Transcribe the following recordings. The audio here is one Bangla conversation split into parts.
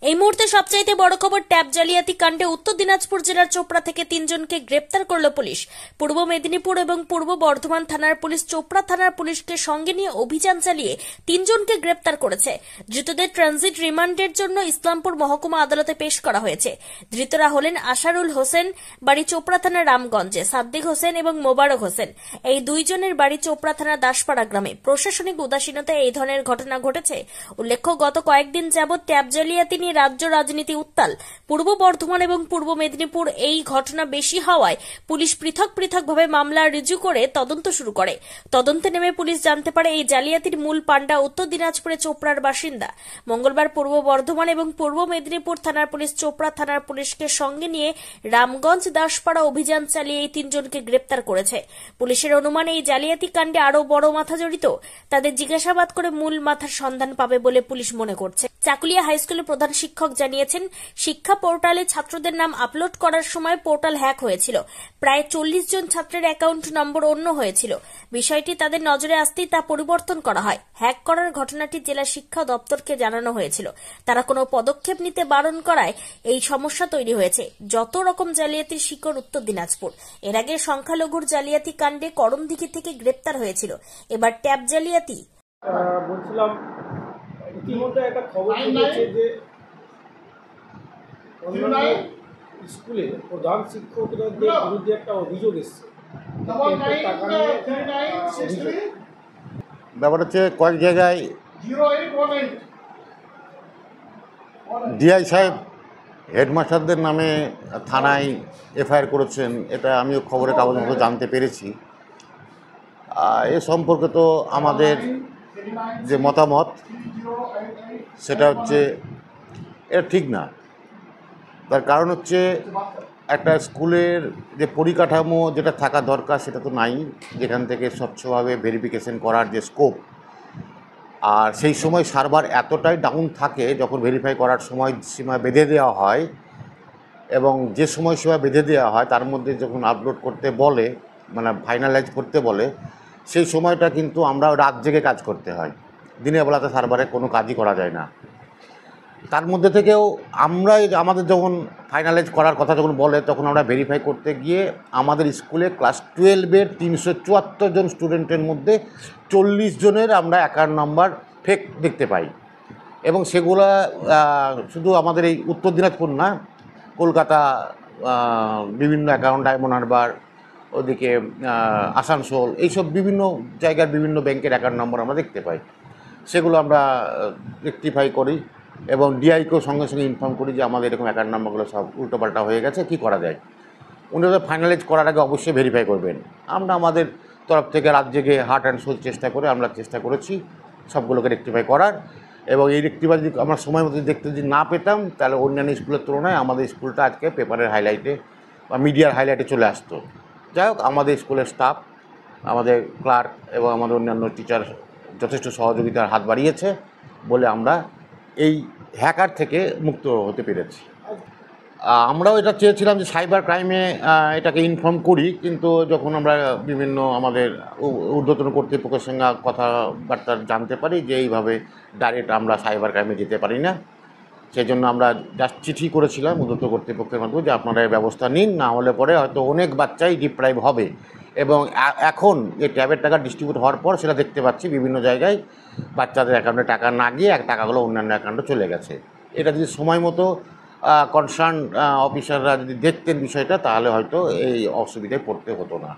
এই মুহূর্তে সবচাইতে বড় খবর, ট্যাব জালিয়াতি কাণ্ডে উত্তর দিনাজপুর জেলার চোপড়া থেকে 3 জনকে গ্রেপ্তার করল পুলিশ। পূর্ব মেদিনীপুর এবং পূর্ব বর্ধমান থানার পুলিশ চোপড়া থানার পুলিশকে সঙ্গে নিয়ে অভিযান চালিয়ে 3 জনকে গ্রেপ্তার করেছে। ধৃতদের ট্রানজিট রিমান্ডের জন্য ইসলামপুর মহকুমা আদালতে পেশ করা হয়েছে। ধৃতরা হলেন আশারুল হোসেন, বাড়ি চোপড়া থানার রামগঞ্জে, সাদ্দিক হোসেন এবং মোবারক হোসেন। এই 2 জনের বাড়ি চোপড়া থানার দাসপাড়া গ্রামে। প্রশাসনিক উদাসীনতায় এই ধরনের ঘটনা ঘটেছে। উল্লেখ্য, গত কয়েকদিন যাবৎ ট্যাব জালিয়াতি নিয়ে রাজ্য রাজনীতি উত্তাল। পূর্ব বর্ধমান এবং পূর্ব মেদিনীপুর এই ঘটনা বেশি হওয়ায় পুলিশ পৃথক পৃথকভাবে মামলা রুজু করে তদন্ত শুরু করে। তদন্তে নেমে পুলিশ জানতে পারে এই জালিয়াতির মূল পাণ্ডা উত্তর দিনাজপুরে চোপড়ার বাসিন্দা। মঙ্গলবার পূর্ব বর্ধমান এবং পূর্ব মেদিনীপুর থানার পুলিশ চোপড়া থানার পুলিশকে সঙ্গে নিয়ে রামগঞ্জ দাসপাড়া অভিযান চালিয়ে এই 3 জনকে গ্রেপ্তার করেছে। পুলিশের অনুমান, এই জালিয়াতি কাণ্ডে আরও বড় মাথা জড়িত। তাদের জিজ্ঞাসাবাদ করে মূল মাথার সন্ধান পাবে বলে পুলিশ মনে করছে। চাকুলিয়া হাইস্কুলের প্রধান শিক্ষক জানিয়েছেন, শিক্ষা পোর্টালে ছাত্রদের নাম আপলোড করার সময় পোর্টাল হ্যাক হয়েছিল। প্রায় 40 জন ছাত্রের অ্যাকাউন্ট নম্বর অন্য হয়েছিল। বিষয়টি তাদের নজরে আসতেই তা পরিবর্তন করা হয়। হ্যাক করার ঘটনাটি জেলা শিক্ষা দপ্তরকে জানানো হয়েছিল। তারা কোনো পদক্ষেপ নিতে বারণ করায় এই সমস্যা তৈরি হয়েছে। যত রকম জালিয়াতির শিকড় উত্তর দিনাজপুর। এর আগে সংখ্যালঘুর জালিয়াতি কাণ্ডে করমদিঘি থেকে গ্রেপ্তার হয়েছিল। এবার ট্যাব জালিয়াতি। বলছিলাম, ইতিমধ্যে একটা খবর পেয়েছে যে স্কুলে প্রধান শিক্ষকদের বিরুদ্ধে একটা অভিযোগ এসছে। ব্যাপার হচ্ছে, কয়েক জায়গায় ডিআই সাহেব হেডমাস্টারদের নামে থানায় এফআইআর করেছেন। এটা আমিও খবরের কাগজ মতো জানতে পেরেছি। এ সম্পর্কে তো আমাদের যে মতামত, সেটা হচ্ছে এটা ঠিক না। তার কারণ হচ্ছে, একটা স্কুলের যে পরিকাঠামো যেটা থাকা দরকার সেটা তো নাই, যেখান থেকে স্বচ্ছভাবে ভেরিফিকেশন করার যে স্কোপ। আর সেই সময় সার্ভার এতটাই ডাউন থাকে যখন ভেরিফাই করার সময় সীমা বেঁধে দেওয়া হয়, এবং যে সময় সীমা বেঁধে দেওয়া হয় তার মধ্যে যখন আপলোড করতে বলে, মানে ফাইনালাইজ করতে বলে, সেই সময়টা কিন্তু আমরা রাত জেগে কাজ করতে হয়। দিনের বেলাতে সার্ভারে কোনো কাজই করা যায় না। তার মধ্যে থেকেও আমাদের যখন ফাইনালাইজ করার কথা যখন বলে, তখন আমরা ভেরিফাই করতে গিয়ে আমাদের স্কুলে ক্লাস 12-এর 374 জন স্টুডেন্টের মধ্যে 40 জনের আমরা অ্যাকাউন্ট নাম্বার ফেক দেখতে পাই। এবং সেগুলো শুধু আমাদের এই উত্তর দিনাজপুর না, কলকাতা বিভিন্ন অ্যাকাউন্ট, ডায়মন্ড হারবার, ওদিকে আসানসোল, এইসব বিভিন্ন জায়গার বিভিন্ন ব্যাংকের অ্যাকাউন্ট নম্বর আমরা দেখতে পাই। সেগুলো আমরা রেকটিফাই করি এবং ডিআইকেও সঙ্গে সঙ্গে ইনফর্ম করি যে আমাদের এরকম অ্যাকাউন্ট নাম্বারগুলো সব উল্টোপাল্টা হয়ে গেছে, কি করা যায়। উনি ফাইনালাইজ করার আগে অবশ্যই ভেরিফাই করবেন। আমরা আমাদের তরফ থেকে রাত জেগে হার্ট অ্যান্ড সোল আমরা চেষ্টা করেছি সবগুলোকে রেকটিফাই করার। এবং এই রেকটিফাই যদি আমরা সময় মতো দেখতে যদি না পেতাম, তাহলে অন্যান্য স্কুলের তুলনায় আমাদের স্কুলটা আজকে পেপারের হাইলাইটে বা মিডিয়ার হাইলাইটে চলে আসতো। যাই হোক, আমাদের স্কুলের স্টাফ, আমাদের ক্লার্ক এবং আমাদের অন্যান্য টিচার যথেষ্ট সহযোগিতার হাত বাড়িয়েছে বলে আমরা এই হ্যাকার থেকে মুক্ত হতে পেরেছি। আমরাও এটা চেয়েছিলাম যে সাইবার ক্রাইমে এটাকে ইনফর্ম করি, কিন্তু যখন আমরা বিভিন্ন আমাদের ঊর্ধ্বতন কর্তৃপক্ষের সঙ্গে কথাবার্তা জানতে পারি যে এইভাবে ডাইরেক্ট আমরা সাইবার ক্রাইমে যেতে পারি না, সেই জন্য আমরা জাস্ট চিঠি করেছিলাম ঊর্ধ্বতন কর্তৃপক্ষের মাধ্যমে যে আপনারা এই ব্যবস্থা নিন, না হলে পরে হয়তো অনেক বাচ্চাই ডিপ্রাইভ হবে। এবং এখন এই ট্যাবের টাকা ডিস্ট্রিবিউট হওয়ার পর সেটা দেখতে পাচ্ছি বিভিন্ন জায়গায় বাচ্চাদের অ্যাকাউন্টে টাকা না গিয়ে টাকাগুলো অন্যান্য অ্যাকাউন্টে চলে গেছে। এটা যদি সময় মতো কনসার্ন অফিসাররা যদি দেখতেন বিষয়টা, তাহলে হয়তো এই অসুবিধায় পড়তে হতো না।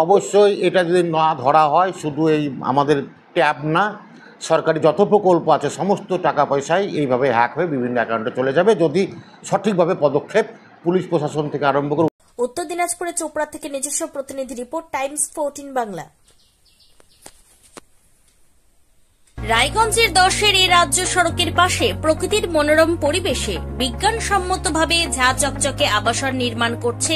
অবশ্যই এটা যদি না ধরা হয়, শুধু এই আমাদের ট্যাব না, সরকারি যত প্রকল্প আছে সমস্ত টাকা পয়সাই এইভাবে হ্যাক হয়ে বিভিন্ন অ্যাকাউন্টে চলে যাবে, যদি সঠিকভাবে পদক্ষেপ পুলিশ প্রশাসন থেকে আরম্ভ করে। উত্তর দিনাজপুরে চোপড়া থেকে নিজস্ব প্রতিনিধি রিপোর্ট, টাইমস 14 বাংলা। রায়গঞ্জের 10-এর এই রাজ্য সড়কের পাশে প্রকৃতির মনোরম পরিবেশে বিজ্ঞানসম্মতভাবে ঝা চকচকে আবাসন নির্মাণ করছে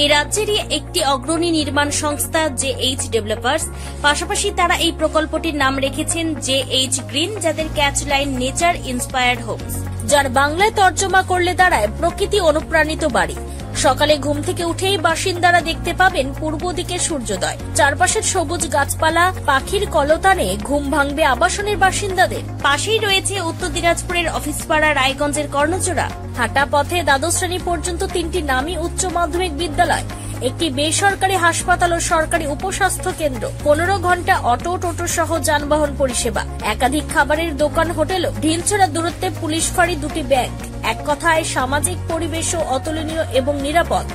এই রাজ্যেরই একটি অগ্রণী নির্মাণ সংস্থা JH ডেভেলপার্স। পাশাপাশি তারা এই প্রকল্পটির নাম রেখেছেন JH গ্রিন, যাদের ক্যাচলাইন নেচার ইন্সপায়ার্ড হোমস, যার বাংলায় তর্জমা করলে দাঁড়ায় প্রকৃতি অনুপ্রাণিত বাড়ি। সকালে ঘুম থেকে উঠেই বাসিন্দারা দেখতে পাবেন পূর্ব দিকে সূর্যোদয়। চারপাশের সবুজ গাছপালা, পাখির কলতানে ঘুম ভাঙবে আবাসনের বাসিন্দাদের। পাশেই রয়েছে উত্তর দিনাজপুরের অফিসপাড়া রায়গঞ্জের কর্ণজোড়া। হাঁটা পথে দ্বাদশ শ্রেণী পর্যন্ত 3টি নামী উচ্চ মাধ্যমিক বিদ্যালয়, একটি বেসরকারি হাসপাতাল ও সরকারি উপস্বাস্থ্য কেন্দ্র, 15 ঘন্টা অটো, টোটো সহ যানবাহন পরিষেবা, একাধিক খাবারের দোকান, হোটেলও, ঢিলছড়া দূরত্বে পুলিশ ফাঁড়ি, 2টি ব্যাংক। এক কথায় সামাজিক পরিবেশও অতুলনীয় এবং নিরাপদ।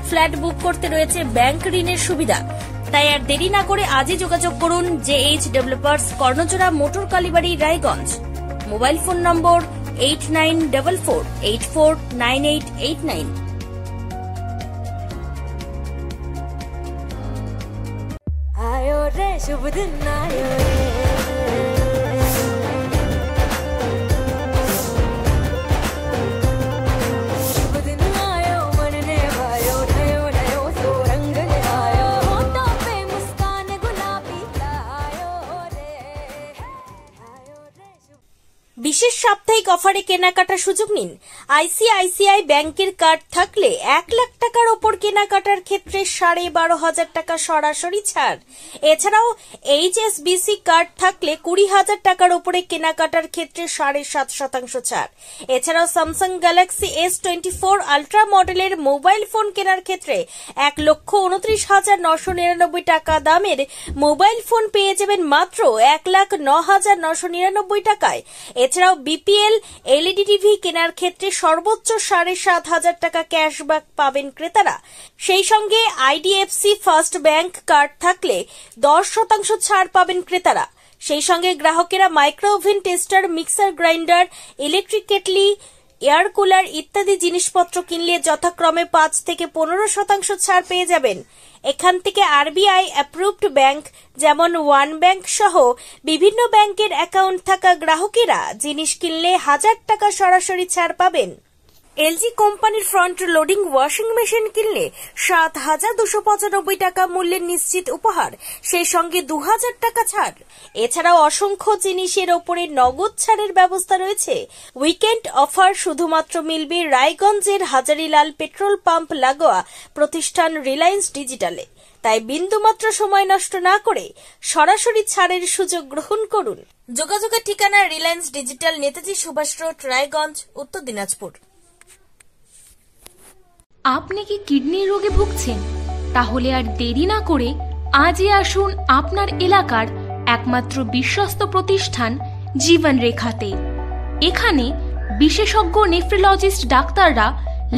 ফ্ল্যাট বুক করতে রয়েছে ব্যাংক ঋণের সুবিধা। তাই আর দেরি না করে আজই যোগাযোগ করুন JH developers, Karnajora, motor Kalibari, Raiganj. Mobile phone number 8944849889। आयो रे शुभ दिन आयो रे, शुभ दिन आयो मन ने भायो, नयो नयो सो रंग ले आयो, होठों पे मुस्कान गुलाबी आयो रे, आयो रे शुभ। বিশেষ সাপ্তাহিক অফারে কেনাকাটার সুযোগ নিন। ICICI ব্যাংকের কার্ড থাকলে 1 লাখ টাকার ওপর কেনাকাটার ক্ষেত্রে 12,500 টাকা সরাসরি ছাড়। এছাড়াও HSBC কার্ড থাকলে 20,000 টাকার ওপরে কেনাকাটার ক্ষেত্রে 7.5% ছাড়। এছাড়াও স্যামসাং গ্যালাক্সি S24 আলট্রা মডেলের মোবাইল ফোন কেনার ক্ষেত্রে 1,29,999 টাকা দামের মোবাইল ফোন পেয়ে যাবেন মাত্র 1,09,999 টাকায়। এছাড়াও BPL LED টিভি কেনার ক্ষেত্রে সর্বোচ্চ 7,500 টাকা ক্যাশব্যাক পাবেন ক্রেতারা। সেই সঙ্গে IDFC ফার্স্ট ব্যাংক কার্ড থাকলে 10% ছাড় পাবেন ক্রেতারা। সেই সঙ্গে গ্রাহকেরা micro oven, tester, mixer grinder, electric kettle, air cooler ইত্যাদি জিনিসপত্র কিনলে যথাক্রমে 5 থেকে 15% ছাড় পেয়ে যাবেন। এখান থেকে RBI অ্যাপ্রুভড ব্যাংক যেমন ওয়ান ব্যাংক সহ বিভিন্ন ব্যাংকের অ্যাকাউন্ট থাকা গ্রাহকেরা জিনিস কিনলে 1000 টাকা সরাসরি ছাড় পাবেন। LG কোম্পানির ফ্রন্ট লোডিং ওয়াশিং মেশিন কিনলে 7,295 টাকা মূল্যের নিশ্চিত উপহার, সেই সঙ্গে 2,000 টাকা ছাড়। এছাড়াও অসংখ্য জিনিসের ওপরে নগদ ছাড়ের ব্যবস্থা রয়েছে। উইকেন্ড অফার শুধুমাত্র মিলবে রায়গঞ্জের হাজারিলাল পেট্রোল পাম্প লাগোয়া প্রতিষ্ঠান রিলায়েন্স ডিজিটালে। তাই বিন্দুমাত্র সময় নষ্ট না করে সরাসরি ছাড়ের সুযোগ গ্রহণ করুন। যোগাযোগের ঠিকানা রিলায়েন্স ডিজিটাল, নেতাজি সুভাষ রোড, রায়গঞ্জ, উত্তর দিনাজপুর। আপনি কি কিডনির রোগে ভুগছেন? তাহলে আর দেরি না করে আজই আসুন আপনার এলাকার একমাত্র বিশ্বস্ত প্রতিষ্ঠান জীবন রেখাতে। এখানে বিশেষজ্ঞ নেফ্রোলজিস্ট ডাক্তাররা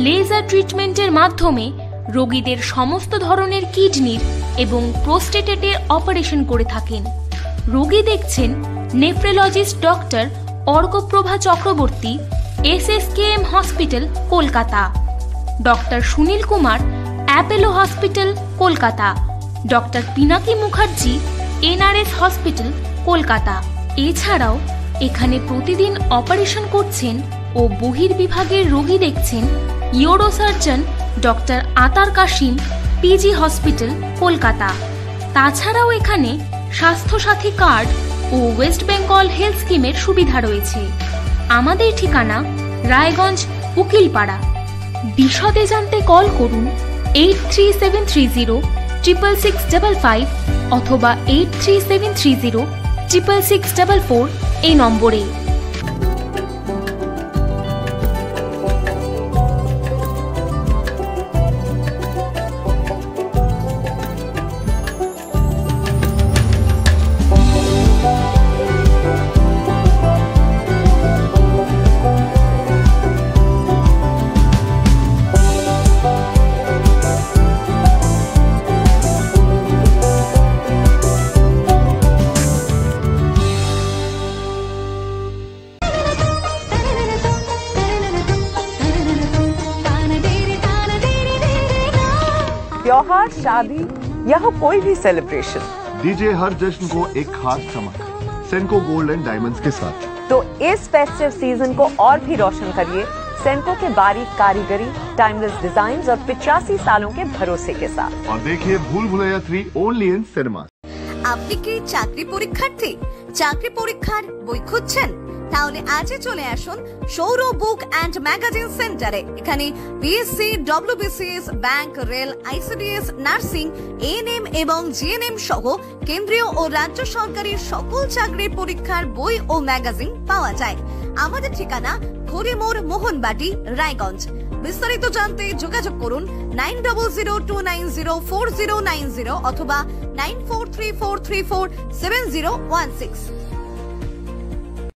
লেজার ট্রিটমেন্টের মাধ্যমে রোগীদের সমস্ত ধরনের কিডনির এবং প্রোস্টেটের অপারেশন করে থাকেন। রোগী দেখছেন nephrologist doctor Arkaprabha Chakraborty, SSKM hospital, Kolkata. Doctor Sunil Kumar, Apollo hospital, Kolkata. Doctor Pinaki Mukherjee, NRS hospital, Kolkata. এছাড়াও এখানে প্রতিদিন অপারেশন করছেন ও বহির্বিভাগের রোগী দেখছেন ইউরোসার্জন ডক্টর আতার কাশিম, PG হসপিটাল, কলকাতা। তাছাড়াও এখানে স্বাস্থ্যসাথী কার্ড ও ওয়েস্ট বেঙ্গল হেলথ স্কিমের সুবিধা রয়েছে। আমাদের ঠিকানা রায়গঞ্জ, উকিলপাড়া। বিশদে জানতে কল করুন 8373066655 অথবা 8373066644 এই নম্বরে। त्योहार, शादी या हो कोई भी सेलिब्रेशन, दीजिए हर जश्न को एक खास चमक सेंको गोल्ड एंड डायमंड्स के साथ। तो इस फेस्टिव सीजन को और भी रोशन करिए सेंको के बारीक कारीगरी, टाइमलेस डिजाइन्स और 85 सालों के भरोसे के साथ। और देखिए भूल भुलैया 3 ओनली इन सिनेमा। আপনি কি চাকরি পরীক্ষার্থী? চাকরি পরীক্ষার বই খুঁজছেন? তাহলে আজই চলে আসুন সৌর বুক অ্যান্ড ম্যাগাজিন সেন্টারে। এখানে BSc, WBCS, bank, rail, ICDS, nursing, ANM এবং জিএনএম সহ কেন্দ্রীয় ও রাজ্য সরকারি সকল চাকরির পরীক্ষার বই ও ম্যাগাজিন পাওয়া যায়। আমাদের ঠিকানা খড়িমোড়, মোহনবাটি, রায়গঞ্জ। বিস্তারিত জানতে যোগাযোগ করুন 9002904090 অথবা 9434347016।